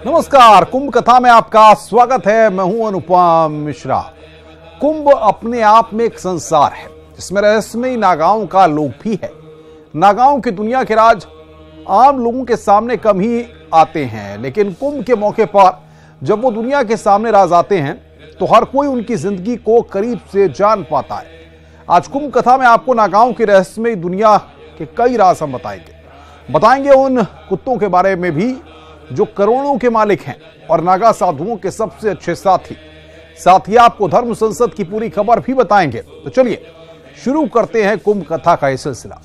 नमस्कार, कुंभ कथा में आपका स्वागत है। मैं हूं अनुपम मिश्रा। कुंभ अपने आप में एक संसार है जिसमें रहस्यमयी नागाओं का लोक भी है। नागाओं की दुनिया के राज आम लोगों के सामने कम ही आते हैं, लेकिन कुंभ के मौके पर जब वो दुनिया के सामने राज आते हैं तो हर कोई उनकी जिंदगी को करीब से जान पाता है। आज कुंभ कथा में आपको नागाओं की रहस्यमयी दुनिया के कई राज हम बताएंगे उन कुत्तों के बारे में भी जो करोड़ों के मालिक हैं और नागा साधुओं के सबसे अच्छे साथ ही आपको धर्म संसद की पूरी खबर भी बताएंगे। तो चलिए शुरू करते हैं कुंभ कथा का यह सिलसिला।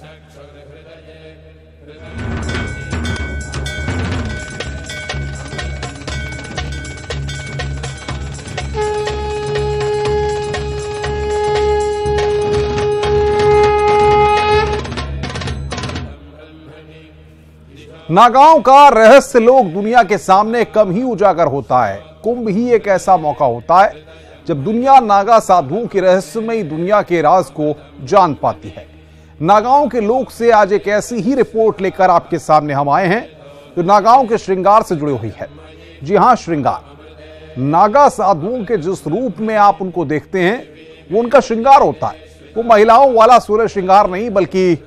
नागाओं का रहस्य लोग दुनिया के सामने कम ही उजागर होता है। कुंभ ही एक ऐसा मौका होता है जब दुनिया नागा साधुओं की रहस्यमयी दुनिया के राज को जान पाती है। नागाओं के लोक से आज एक ऐसी ही रिपोर्ट लेकर आपके सामने हम आए हैं जो नागाओं के श्रृंगार से जुड़ी हुई है। जी हां, श्रृंगार। नागा साधुओं के जिस रूप में आप उनको देखते हैं वो उनका श्रृंगार होता है। वो महिलाओं वाला 16 श्रृंगार नहीं बल्कि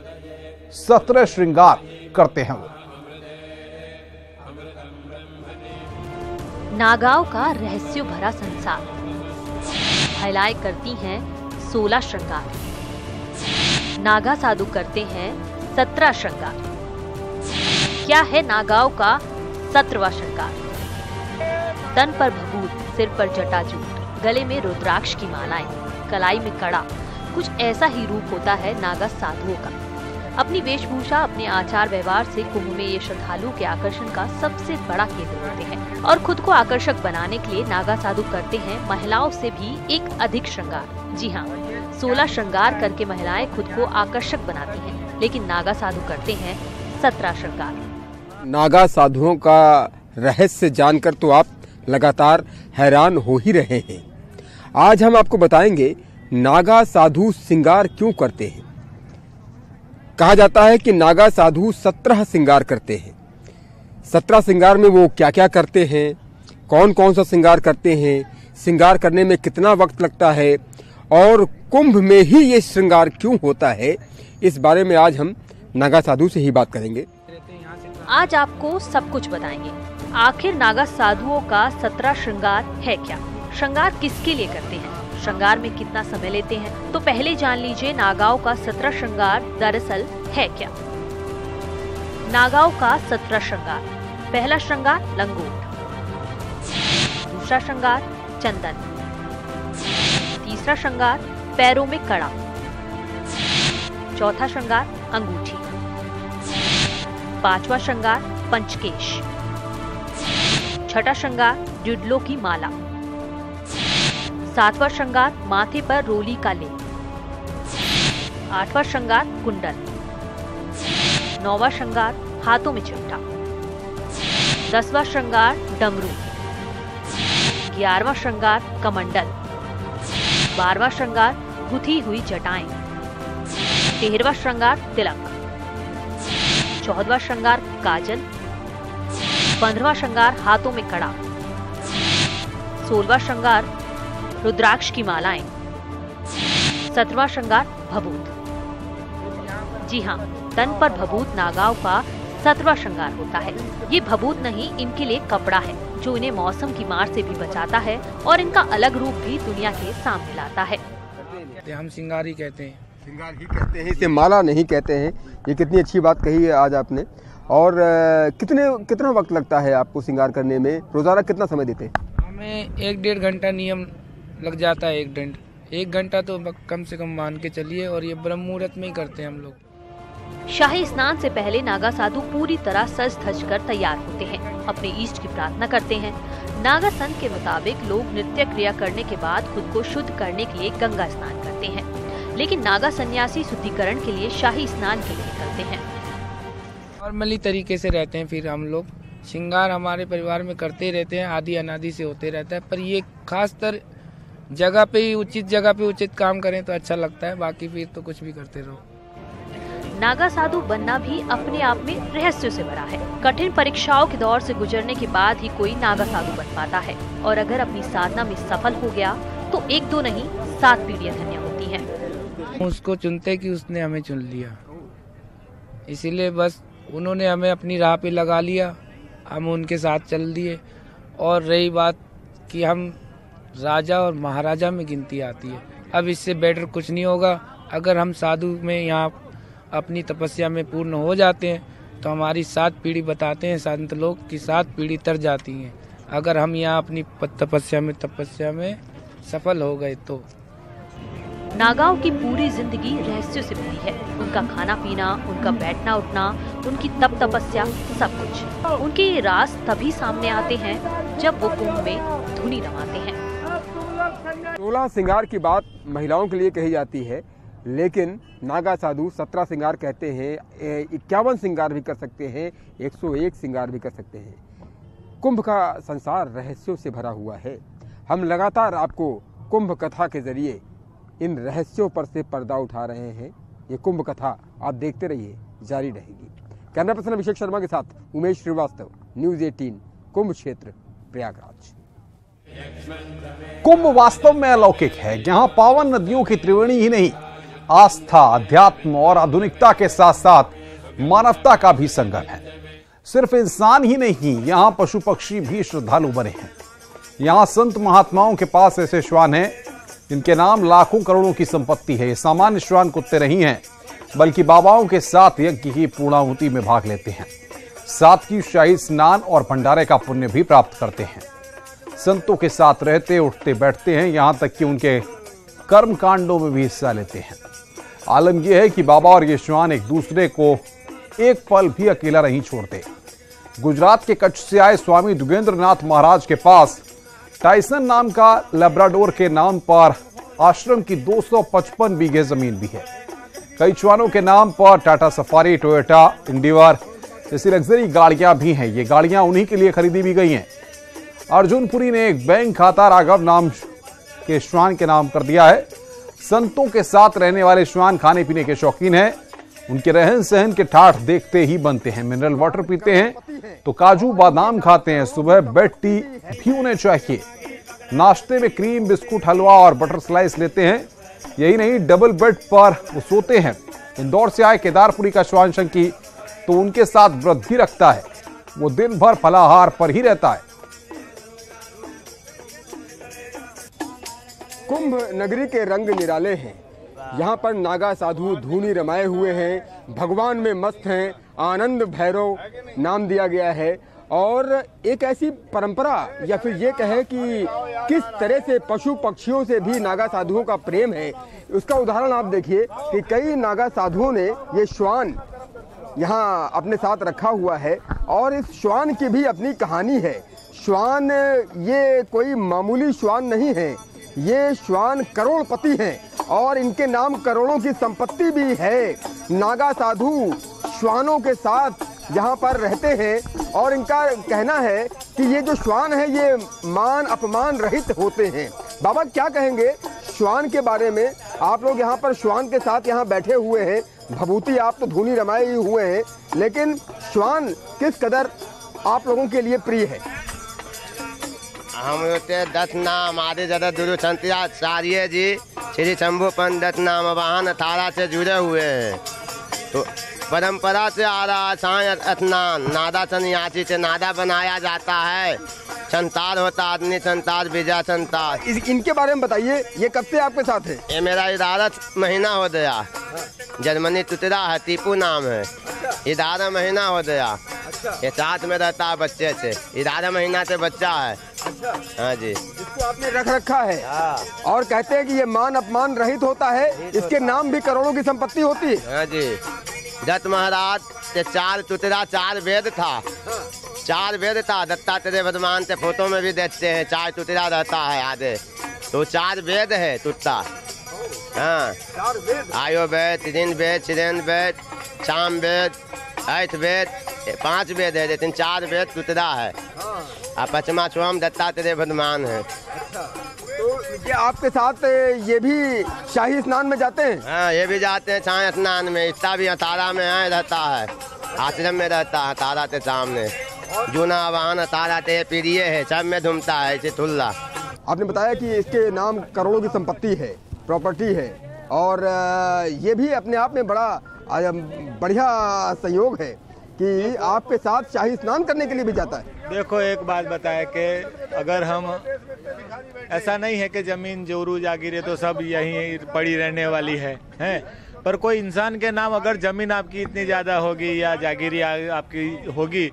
17 श्रृंगार करते हैं। नागाओं का रहस्य भरा संसार। महिलाएं करती हैं 16 श्रृंगार, नागा साधु करते हैं 17 श्रृंगार। क्या है नागाओं का 17वां श्रृंगार? तन पर भभूत, सिर पर जटाजूट, गले में रुद्राक्ष की मालाएं, कलाई में कड़ा। कुछ ऐसा ही रूप होता है नागा साधुओं का। अपनी वेशभूषा, अपने आचार व्यवहार से कुंभ में ये श्रद्धालु के आकर्षण का सबसे बड़ा केंद्र होते हैं और खुद को आकर्षक बनाने के लिए नागा साधु करते हैं महिलाओं से भी एक अधिक श्रृंगार। जी हाँ, 16 श्रृंगार करके महिलाएं खुद को आकर्षक बनाती हैं, लेकिन नागा साधु करते हैं 17 श्रृंगार। नागा साधुओं का रहस्य जानकर तो आप लगातार हैरान हो ही रहे हैं। आज हम आपको बताएंगे नागा साधु श्रृंगार क्यों करते हैं। कहा जाता है कि नागा साधु 17 श्रृंगार करते हैं। 17 श्रृंगार में वो क्या क्या करते हैं, कौन कौन सा श्रृंगार करते हैं, श्रृंगार करने में कितना वक्त लगता है और कुंभ में ही ये श्रृंगार क्यों होता है, इस बारे में आज हम नागा साधु से ही बात करेंगे। आज आपको सब कुछ बताएंगे। आखिर नागा साधुओं का 17 श्रृंगार है क्या? श्रृंगार किसके लिए करते हैं? श्रृंगार में कितना समय लेते हैं? तो पहले जान लीजिए नागाओं का 17 श्रृंगार दरअसल है क्या। नागाओं का 17 श्रृंगार। पहला श्रृंगार लंगोट, दूसरा श्रृंगार चंदन, तीसरा श्रृंगार पैरों में कड़ा, चौथा श्रृंगार अंगूठी, पांचवा श्रृंगार पंचकेश, छठा श्रृंगार जुडलों की माला, सातवां श्रृंगार माथे पर रोली का लेप, आठवां श्रृंगार कुंडल, नौवां श्रृंगार हाथों में चिमटा, 10वां श्रृंगार डमरू, 11वां श्रृंगार कमंडल, 12वां श्रृंगार गुथी हुई जटाएं, 13वां श्रृंगार तिलक, 14वां श्रृंगार काजल, 15वां श्रृंगार हाथों में कड़ा, 16वां श्रृंगार रुद्राक्ष की मालाएं, 17वां श्रृंगार भभूत। जी हाँ, तन पर भभूत नागाओं का 17वां श्रृंगार होता है। ये भभूत नहीं, इनके लिए कपड़ा है जो इन्हें मौसम की मार से भी बचाता है और इनका अलग रूप भी दुनिया के सामने लाता है। हम श्रृंगार ही कहते हैं। श्रृंगार ही कहते हैं, इसे माला नहीं कहते हैं। ये कितनी अच्छी बात कही है आज आपने। और कितना वक्त लगता है आपको श्रृंगार करने में? रोजाना कितना समय देते हैं? हमें 1-1.5 घंटा नियम लग जाता है। 1 घंटा तो कम से कम मान के चलिए, और ये ब्रह्म मुहूर्त में ही करते हैं हम लोग। शाही स्नान से पहले नागा साधु पूरी तरह सज धज कर तैयार होते हैं, अपने इष्ट की प्रार्थना करते हैं। नागा संत के मुताबिक लोग नृत्य क्रिया करने के बाद खुद को शुद्ध करने के लिए गंगा स्नान करते हैं, लेकिन नागा सन्यासी शुद्धिकरण के लिए शाही स्नान के लिए निकलते हैं। नॉर्मली तरीके से रहते हैं। फिर हम लोग श्रृंगार हमारे परिवार में करते ही रहते हैं, आदि अनादि से होते रहता है। पर ये खासतर जगह पे ही, उचित जगह पे उचित काम करें तो अच्छा लगता है। बाकी फिर तो कुछ भी करते रहो। नागा साधु बनना भी अपने आप में रहस्यों से भरा है। कठिन परीक्षाओं के दौर से गुजरने के बाद ही कोई नागा साधु बन पाता है और अगर अपनी साधना में सफल हो गया तो 1-2 नहीं 7 पीढ़ियां धन्य होती हैं। उसको चुनते कि उसने हमें चुन लिया, इसीलिए बस उन्होंने हमें अपनी राह पे लगा लिया, हम उनके साथ चल दिए। और रही बात कि हम राजा और महाराजा में गिनती आती है, अब इससे बेटर कुछ नहीं होगा। अगर हम साधु में यहाँ अपनी तपस्या में पूर्ण हो जाते हैं तो हमारी 7 पीढ़ी बताते हैं संत लोग कि 7 पीढ़ी तर जाती हैं अगर हम यहाँ अपनी तपस्या में सफल हो गए तो। नागाओं की पूरी जिंदगी रहस्यों से भरी है। उनका खाना पीना, उनका बैठना उठना, उनकी तप तपस्या, सब कुछ। उनके ये राज तभी सामने आते हैं जब वो कुंभ में धुनी रमाते हैं। 16 श्रृंगार की बात महिलाओं के लिए कही जाती है, लेकिन नागा साधु 17 श्रृंगार कहते हैं, 51 श्रृंगार भी कर सकते हैं, 101 श्रृंगार भी कर सकते हैं। कुंभ का संसार रहस्यों से भरा हुआ है। हम लगातार आपको कुंभ कथा के जरिए इन रहस्यों पर से पर्दा उठा रहे हैं। ये कुंभ कथा आप देखते रहिए, जारी रहेगी। कैमरा पर्सन अभिषेक शर्मा के साथ उमेश श्रीवास्तव, न्यूज़ 18, कुंभ क्षेत्र, प्रयागराज। कुंभ वास्तव में अलौकिक है। यहाँ पावन नदियों की त्रिवेणी ही नहीं, आस्था, अध्यात्म और आधुनिकता के साथ साथ मानवता का भी संगम है। सिर्फ इंसान ही नहीं, यहाँ पशु पक्षी भी श्रद्धालु बने हैं। यहाँ संत महात्माओं के पास ऐसे श्वान हैं जिनके नाम लाखों करोड़ों की संपत्ति है। ये सामान्य श्वान कुत्ते नहीं हैं, बल्कि बाबाओं के साथ यज्ञ की पूर्णाहुति में भाग लेते हैं। साथ ही शाही स्नान और भंडारे का पुण्य भी प्राप्त करते हैं। संतों के साथ रहते, उठते, बैठते हैं, यहाँ तक कि उनके कर्म कांडों में भी हिस्सा लेते हैं। आलम यह है कि बाबा और ये श्वान एक दूसरे को एक पल भी अकेला नहीं छोड़ते। गुजरात के कच्छ से आए स्वामी दुगेंद्रनाथ महाराज के पास टाइसन नाम का लेब्राडोर के नाम पर आश्रम की 255 बीघे जमीन भी है। कई श्वानों के नाम पर टाटा सफारी, टोयोटा, इंडिवर जैसी लग्जरी गाड़ियां भी हैं। ये गाड़ियां उन्हीं के लिए खरीदी भी गई हैं। अर्जुनपुरी ने एक बैंक खाता राघव नाम के श्वान के नाम कर दिया है। संतों के साथ रहने वाले श्वान खाने पीने के शौकीन हैं। उनके रहन सहन के ठाठ देखते ही बनते हैं। मिनरल वाटर पीते हैं तो काजू बादाम खाते हैं। सुबह बेड टी भी उन्हें चाहिए। नाश्ते में क्रीम, बिस्कुट, हलवा और बटर स्लाइस लेते हैं। यही नहीं, डबल बेड पर वो सोते हैं। इंदौर से आए केदारपुरी का श्वान शंकी तो उनके साथ व्रत भी रखता है। वो दिन भर फलाहार पर ही रहता है। कुंभ नगरी के रंग निराले हैं। यहाँ पर नागा साधु धूनी रमाए हुए हैं, भगवान में मस्त हैं। आनंद भैरव नाम दिया गया है। और एक ऐसी परंपरा या फिर ये कहें कि किस तरह से पशु पक्षियों से भी नागा साधुओं का प्रेम है, उसका उदाहरण आप देखिए कि कई नागा साधुओं ने ये श्वान यहाँ अपने साथ रखा हुआ है। और इस श्वान की भी अपनी कहानी है। श्वान ये कोई मामूली श्वान नहीं है, ये श्वान करोड़पति हैं और इनके नाम करोड़ों की संपत्ति भी है। नागा साधु श्वानों के साथ यहाँ पर रहते हैं और इनका कहना है कि ये जो श्वान है ये मान अपमान रहित होते हैं। बाबा क्या कहेंगे श्वान के बारे में? आप लोग यहाँ पर श्वान के साथ यहाँ बैठे हुए हैं, भभूति आप तो धूनी रमाए ही हुए हैं, लेकिन श्वान किस कदर आप लोगों के लिए प्रिय है? हम होते 10 नाम आदि जगत गुरु शंकराचार्य जी श्री शंभु पंडित नाम वाहन थारा से जुड़े हुए हैं। तो परंपरा से आ रहा साय स्नान नादा सन्यासी से नादा बनाया जाता है। संतार होता आदमी संतार, विजय संतार। इनके बारे में बताइए, ये कब से आपके साथ है? ये मेरा 11 महीना हो गया। जर्मनी तुतरा है, टीपू नाम है। 11 महीना हो गया। ये साथ में रहता है बच्चे से। 11 महीना से बच्चा है। हाँ जी, इसको आपने रख रखा है। और कहते हैं कि ये मान अपमान रहित होता है, इसके नाम भी करोड़ों की संपत्ति होती है। हाँ जी, दत्त महाराज के 4 तुतरा 4 वेद था। 4 वेद था। दत्तात्रेय वर्तमान से फोटो में भी देखते हैं 4 तुतरा रहता है आधे, तो 4 वेद है तुत्ता। हाँ, आयो वेद, ऋण वेद, शिरेन वेद, शाम वेद, ऐठ वेद, 5 वेद है, लेकिन 4 वेद तुतरा है। और 5वां स्वयं दत्तात्रेय वर्तमान है। तो क्या आपके साथ ये भी शाही स्नान में जाते हैं? हाँ, ये भी जाते हैं शाही स्नान में। इतना भी तारा में रहता है, आश्रम में रहता है तारा के सामने। जूना वाहन तारा ते प्रिय है, सब में घूमता है इसे तुल्ला। आपने बताया कि इसके नाम करोड़ों की संपत्ति है, प्रॉपर्टी है, और ये भी अपने आप में बड़ा बढ़िया संयोग है कि आपके साथ शाही स्नान करने के लिए भी जाता है। देखो, एक बात बताए कि अगर हम, ऐसा नहीं है कि जमीन जोरू जागीर तो सब यहीं पड़ी रहने वाली है, पर कोई इंसान के नाम अगर जमीन आपकी इतनी ज़्यादा होगी या जागीरी आपकी होगी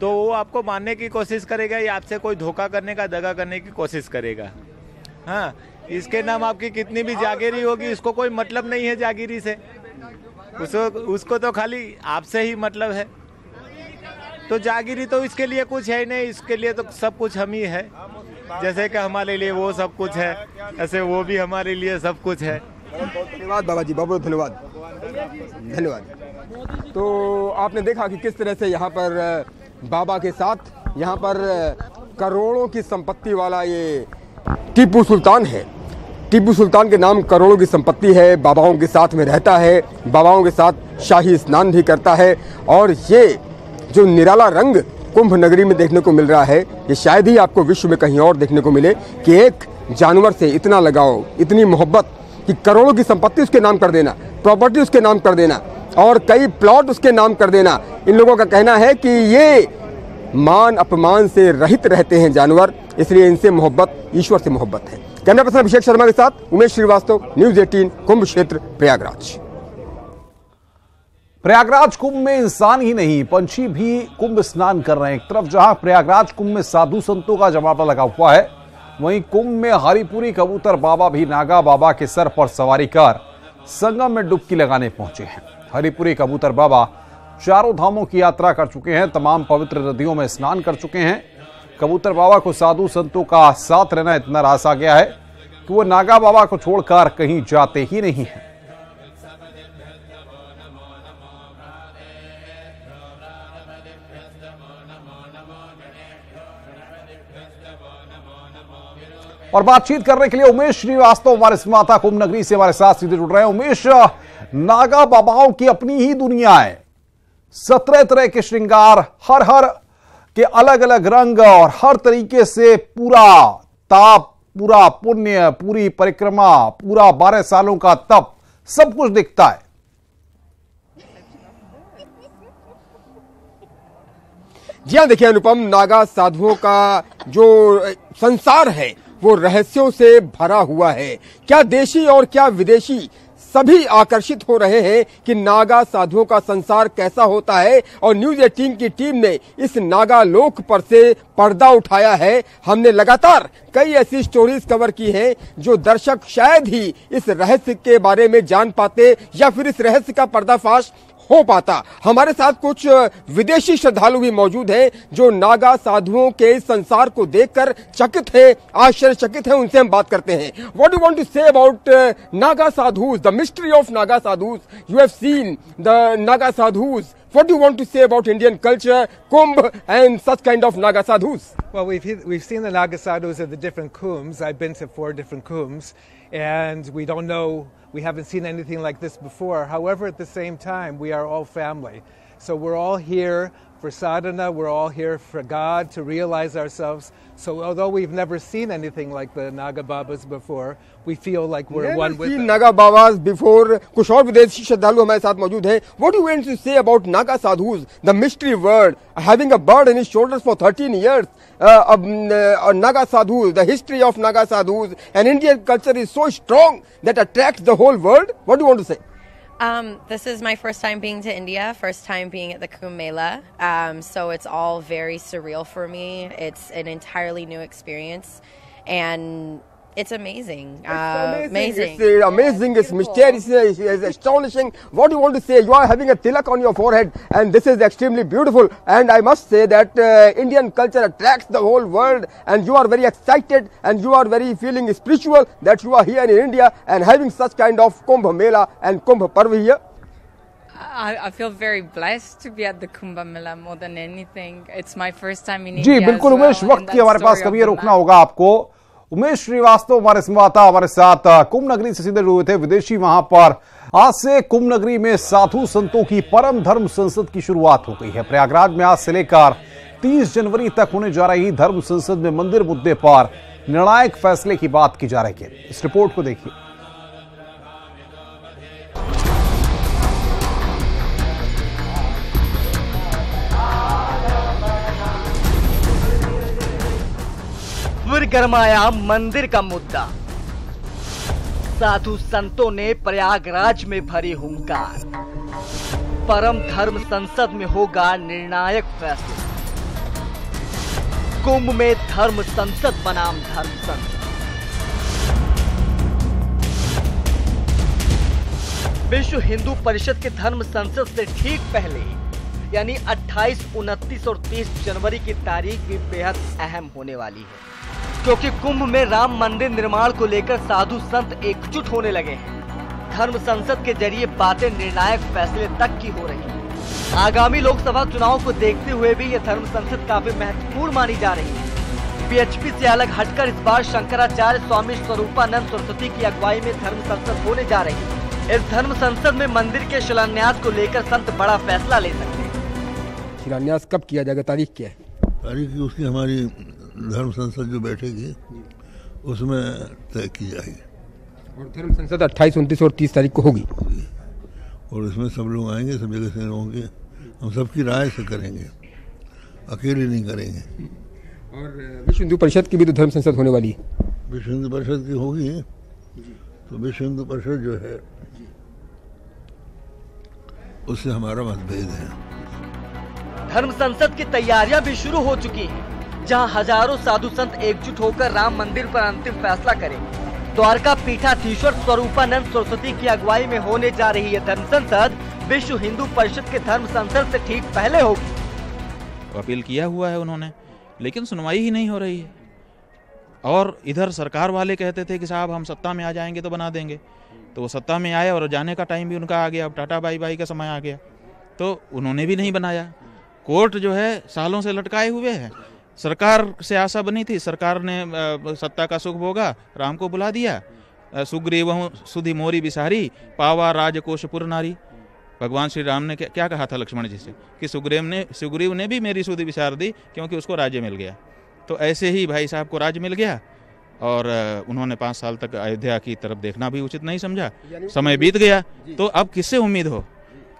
तो वो आपको मारने की कोशिश करेगा या आपसे कोई धोखा करने का, दगा करने की कोशिश करेगा। हाँ, इसके नाम आपकी कितनी भी जागीरी होगी, इसको कोई मतलब नहीं है जागीरी से, उसको तो खाली आपसे ही मतलब है। तो जागीरी तो इसके लिए कुछ है ही नहीं, इसके लिए तो सब कुछ हम ही है। जैसे कि हमारे लिए वो सब कुछ है, ऐसे वो भी हमारे लिए सब कुछ है। धन्यवाद बाबा जी, बहुत बहुत धन्यवाद, धन्यवाद। तो आपने देखा कि किस तरह से यहाँ पर बाबा के साथ यहाँ पर करोड़ों की संपत्ति वाला ये टीपू सुल्तान है। टीपू सुल्तान के नाम करोड़ों की संपत्ति है, बाबाओं के साथ में रहता है, बाबाओं के साथ शाही स्नान भी करता है। और ये जो निराला रंग कुंभ नगरी में देखने को मिल रहा है, ये शायद ही आपको विश्व में कहीं और देखने को मिले कि एक जानवर से इतना लगाव, इतनी मोहब्बत कि करोड़ों की संपत्ति उसके नाम कर देना, प्रॉपर्टी उसके नाम कर देना और कई प्लॉट उसके नाम कर देना। इन लोगों का कहना है कि ये मान अपमान से रहित रहते हैं जानवर, इसलिए इनसे मोहब्बत ईश्वर से मोहब्बत है। कैमरा पर्सन अभिषेक शर्मा के साथ उमेश श्रीवास्तव, न्यूज़ 18 कुंभ क्षेत्र प्रयागराज। प्रयागराज कुंभ में इंसान ही नहीं, पंछी भी कुंभ स्नान कर रहे हैं। एक तरफ जहां प्रयागराज कुंभ में साधु संतों का जमावड़ा लगा हुआ है, वहीं कुंभ में हरिपुरी कबूतर बाबा भी नागा बाबा के सर पर सवारी कर संगम में डुबकी लगाने पहुंचे हैं। हरिपुरी कबूतर बाबा चारों धामों की यात्रा कर चुके हैं, तमाम पवित्र नदियों में स्नान कर चुके हैं। कबूतर बाबा को साधु संतों का साथ रहना इतना रास आ गया है कि वो नागा बाबा को छोड़कर कहीं जाते ही नहीं हैं। और बातचीत करने के लिए उमेश श्रीवास्तव हमारे संवाददाता कुंभ नगरी से हमारे साथ सीधे जुड़ रहे हैं। उमेश, नागा बाबाओं की अपनी ही दुनिया है, 17 तरह के श्रृंगार, हर के अलग अलग रंग और हर तरीके से पूरा ताप, पूरा पुण्य, पूरी परिक्रमा, पूरा 12 सालों का तप, सब कुछ दिखता है। जी हाँ, देखिए अनुपम, नागा साधुओं का जो संसार है वो रहस्यों से भरा हुआ है। क्या देशी और क्या विदेशी सभी आकर्षित हो रहे हैं कि नागा साधुओं का संसार कैसा होता है। और न्यूज़ 18 की टीम ने इस नागा लोक पर से पर्दा उठाया है। हमने लगातार कई ऐसी स्टोरीज कवर की हैं जो दर्शक शायद ही इस रहस्य के बारे में जान पाते या फिर इस रहस्य का पर्दाफाश हो पाता। हमारे साथ कुछ विदेशी श्रद्धालु भी मौजूद हैं जो नागा साधुओं के इस संसार को देखकर चकित है, आश्चर्यचकित है। उनसे हम बात करते हैं। What do want to say about Naga sadhus, the mystery of Naga sadhus? You have seen the Naga sadhus. What do you want to say about Indian culture, Kumbh, and such kind of Naga sadhus? Well, we've seen the Naga sadhus at the different kumbhs. I've been to 4 different kumbhs, and we don't know, we haven't seen anything like this before. However, at the same time, we are all family. So we're all here for sadhana, we're all here for God, to realize ourselves. So although we've never seen anything like the Naga Babas before, we feel like we're one with them. Naga Babas before. कुछ और विदेशी श्रद्धालु हमारे साथ मौजूद हैं. What do you want to say about Naga sadhus, the mystery word, having a bird on his shoulders for 13 years? Naga sadhus, the history of Naga sadhus, and Indian culture is so strong that attracts the whole world. What do you want to say? This is my first time being to India, first time being at the Kumbh Mela. So it's all very surreal for me. It's an entirely new experience, and it's amazing. Amazing. It's amazing. It's mysterious. It's astonishing. What do you want to say? You are having a tilak on your forehead, and this is extremely beautiful. And I must say that Indian culture attracts the whole world, and you are very excited, and you are very feeling spiritual that you are here in India and having such kind of Kumbh Mela and Kumbh Parv here. I feel very blessed to be at the Kumbh Mela more than anything. It's my first time in India. जी बिल्कुल उमेश, वक्त की हमारे पास कभी रोकना होगा आपको। उमेश श्रीवास्तव हमारे संवाददाता हमारे साथ कुंभ नगरी से सीधे जुड़े हुए थे। विदेशी वहां पर आज से कुंभ नगरी में साधु संतों की परम धर्म संसद की शुरुआत हो गई है। प्रयागराज में आज से लेकर 30 जनवरी तक होने जा रही धर्म संसद में मंदिर मुद्दे पर निर्णायक फैसले की बात की जा रही है। इस रिपोर्ट को देखिए। फिर गरमाया मंदिर का मुद्दा। साधु संतों ने प्रयागराज में भरी हुंकार। परम धर्म संसद में होगा निर्णायक फैसला। कुंभ में धर्म संसद बनाम धर्म संसद। विश्व हिंदू परिषद के धर्म संसद से ठीक पहले यानी 28, 29 और 30 जनवरी की तारीख भी बेहद अहम होने वाली है, क्योंकि कुंभ में राम मंदिर निर्माण को लेकर साधु संत एकजुट होने लगे हैं। धर्म संसद के जरिए बातें निर्णायक फैसले तक की हो रही हैं। आगामी लोकसभा चुनाव को देखते हुए भी यह धर्म संसद काफी महत्वपूर्ण मानी जा रही है। बीएचपी से अलग हटकर इस बार शंकराचार्य स्वामी स्वरूपानंद सरस्वती की अगुवाई में धर्म संसद होने जा रही है। इस धर्म संसद में मंदिर के शिलान्यास को लेकर संत बड़ा फैसला ले सकते हैं। शिलान्यास कब किया जाएगा, तारीख क्या है? तारीख उसकी हमारी धर्म संसद जो बैठेगी उसमें तय की जाएगी। और धर्म संसद 28, 29 और 30 तारीख को होगी। और इसमें सब लोग आएंगे, सब जगह से होंगे, हम सबकी राय से करेंगे, अकेले नहीं करेंगे। और विश्व हिंदू परिषद की भी तो धर्म संसद होने वाली है। विश्व हिंदू परिषद की होगी तो विश्व हिंदू परिषद जो है उससे हमारा मतभेद है। धर्म संसद की तैयारियां भी शुरू हो चुकी हैं, जहां हजारों साधु संत एकजुट होकर राम मंदिर पर अंतिम फैसला करेंगे। द्वारका पीठाधीश्वर स्वरूपानंद सरस्वती की अगुवाई में होने जा रही है धर्म संसद विश्व हिंदू परिषद के धर्म संसद से ठीक पहले होगी। अपील किया हुआ है उन्होंने, लेकिन सुनवाई ही नहीं हो रही है। और इधर सरकार वाले कहते थे कि साहब हम सत्ता में आ जाएंगे तो बना देंगे, तो वो सत्ता में आए और जाने का टाइम भी उनका आ गया। अब टाटा बाई का समय आ गया, तो उन्होंने भी नहीं बनाया। कोर्ट जो है सालों से लटकाए हुए है। सरकार से आशा बनी थी, सरकार ने सत्ता का सुख भोगा, राम को बुला दिया। सुग्रीवहु सुधि मोरी बिसारी, पावा राजकोष पुर नारी। भगवान श्री राम ने क्या कहा था लक्ष्मण जी से कि सुग्रीव ने भी मेरी सुधि बिसार दी, क्योंकि उसको राज्य मिल गया। तो ऐसे ही भाई साहब को राज्य मिल गया और उन्होंने 5 साल तक अयोध्या की तरफ देखना भी उचित नहीं समझा। समय बीत गया, तो अब किससे उम्मीद हो?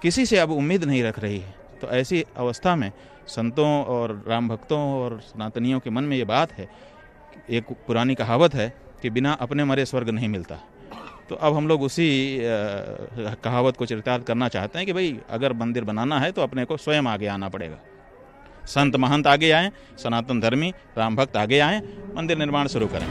किसी से अब उम्मीद नहीं रख रही है। तो ऐसी अवस्था में संतों और राम भक्तों और सनातनियों के मन में ये बात है, एक पुरानी कहावत है कि बिना अपने मरे स्वर्ग नहीं मिलता। तो अब हम लोग उसी कहावत को चरितार्थ करना चाहते हैं कि भाई अगर मंदिर बनाना है तो अपने को स्वयं आगे आना पड़ेगा। संत महंत आगे आएँ, सनातन धर्मी राम भक्त आगे आएँ, मंदिर निर्माण शुरू करें।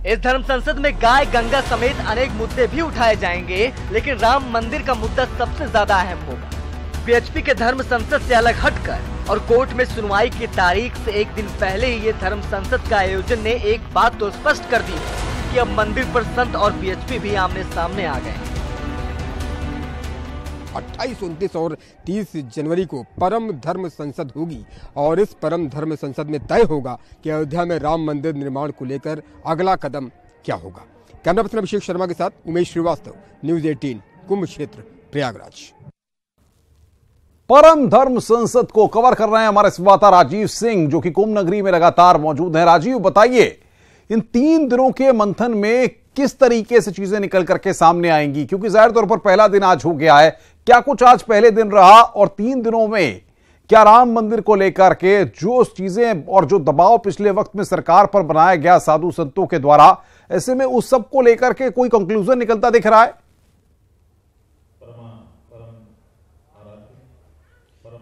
इस धर्म संसद में गाय गंगा समेत अनेक मुद्दे भी उठाए जाएंगे, लेकिन राम मंदिर का मुद्दा सबसे ज्यादा अहम होगा। बीएचपी के धर्म संसद से अलग हटकर और कोर्ट में सुनवाई की तारीख से एक दिन पहले ही ये धर्म संसद का आयोजन ने एक बात तो स्पष्ट कर दी है कि अब मंदिर पर संत और बीएचपी भी आमने सामने आ गए। 28, 29 और 30 जनवरी को परम धर्म संसद होगी और इस परम धर्म संसद में तय होगा कि अयोध्या में राम मंदिर निर्माण को लेकर अगला कदम क्या होगा। कैमरा पर्सन अभिषेक शर्मा के साथ उमेश श्रीवास्तव, न्यूज़ 18, कुंभ क्षेत्र, प्रयागराज। परम धर्म संसद को कवर कर रहे हैं हमारे संवाददाता राजीव सिंह, जो कि कुंभ नगरी में लगातार मौजूद हैं। राजीव, बताइए इन 3 दिनों के मंथन में किस तरीके से चीजें निकल करके सामने आएंगी, क्योंकि जाहिर तौर पर पहला दिन आज हो गया है। क्या कुछ आज पहले दिन रहा और 3 दिनों में क्या राम मंदिर को लेकर के जो चीजें और जो दबाव पिछले वक्त में सरकार पर बनाया गया साधु संतों के द्वारा, ऐसे में उस सब को लेकर के कोई कंक्लूजन निकलता दिख रहा है?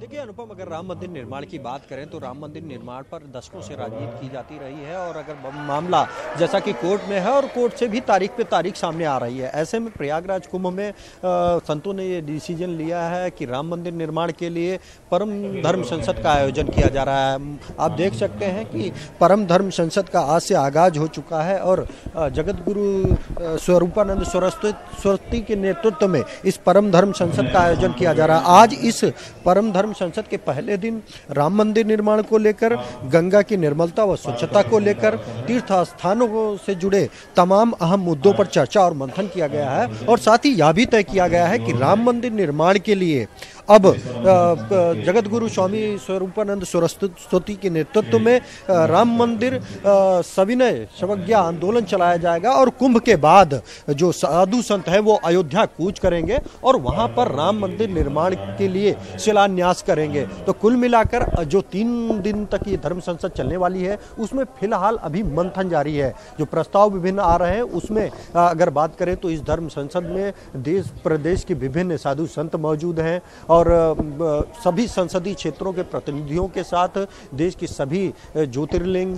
देखिए अनुपम, अगर राम मंदिर निर्माण की बात करें तो राम मंदिर निर्माण पर दशकों से राजनीति की जाती रही है और अगर मामला जैसा कि कोर्ट में है और कोर्ट से भी तारीख पे तारीख सामने आ रही है, ऐसे में प्रयागराज कुंभ में संतों ने ये डिसीजन लिया है कि राम मंदिर निर्माण के लिए परम धर्म संसद का आयोजन किया जा रहा है। आप देख सकते हैं कि परम धर्म संसद का आज से आगाज हो चुका है और जगत गुरु स्वरूपानंद सरस्वती के नेतृत्व में इस परम धर्म संसद का आयोजन किया जा रहा है। आज इस परम धर्म संसद के पहले दिन राम मंदिर निर्माण को लेकर, गंगा की निर्मलता व स्वच्छता को लेकर, तीर्थ स्थानों से जुड़े तमाम अहम मुद्दों पर चर्चा और मंथन किया गया है। और साथ ही यह भी तय किया गया है कि राम मंदिर निर्माण के लिए अब जगत गुरु स्वामी स्वरूपानंद सरस्वती के नेतृत्व में राम मंदिर सविनय शवज्ञा आंदोलन चलाया जाएगा और कुंभ के बाद जो साधु संत है वो अयोध्या कूच करेंगे और वहां पर राम मंदिर निर्माण के लिए शिलान्यास करेंगे। तो कुल मिलाकर जो 3 दिन तक ये धर्म संसद चलने वाली है उसमें फिलहाल अभी मंथन जारी है। जो प्रस्ताव विभिन्न आ रहे हैं उसमें अगर बात करें तो इस धर्म संसद में देश प्रदेश के विभिन्न साधु संत मौजूद हैं और सभी संसदीय क्षेत्रों के प्रतिनिधियों के साथ देश की सभी ज्योतिर्लिंग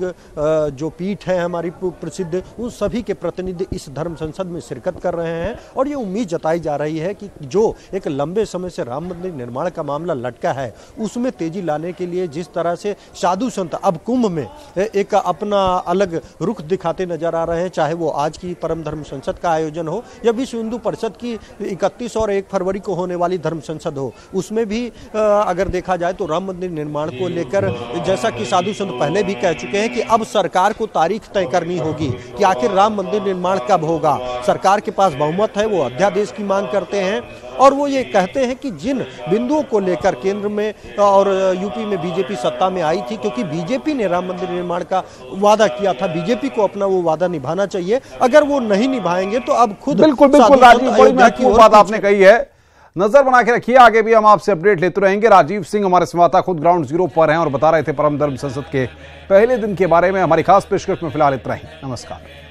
जो पीठ है हमारी प्रसिद्ध, उन सभी के प्रतिनिधि इस धर्म संसद में शिरकत कर रहे हैं। और ये उम्मीद जताई जा रही है कि जो एक लंबे समय से राम मंदिर निर्माण का मामला लटका है उसमें तेजी लाने के लिए जिस तरह से साधु संत अब कुंभ में एक अपना अलग रुख दिखाते नजर आ रहे हैं, चाहे वो आज की परम धर्म संसद का आयोजन हो या विश्व हिंदू परिषद की 31 और 1 फरवरी को होने वाली धर्म संसद हो, उसमें भी अगर देखा जाए तो राम मंदिर निर्माण को लेकर जैसा कि साधु संत पहले भी कह चुके हैं कि अब सरकार को तारीख तय करनी होगी कि आखिर राम मंदिर निर्माण कब होगा। सरकार के पास बहुमत है, वो अध्यादेश की मांग करते हैं और वो ये कहते हैं कि जिन बिंदुओं को लेकर केंद्र में और यूपी में बीजेपी सत्ता में आई थी, क्योंकि बीजेपी ने राम मंदिर निर्माण का वादा किया था, बीजेपी को अपना वो वादा निभाना चाहिए। अगर वो नहीं निभाएंगे तो अब खुद बिल्कुल राजीव, बड़ी महत्वपूर्ण बात आपने कही है। नजर बना के रखिए, आगे भी हम आपसे अपडेट लेते रहेंगे। राजीव सिंह हमारे संवाददाता खुद ग्राउंड जीरो पर हैं और बता रहे थे परम धर्म संसद के पहले दिन के बारे में। हमारी खास पेशकश में फिलहाल इतना ही। नमस्कार।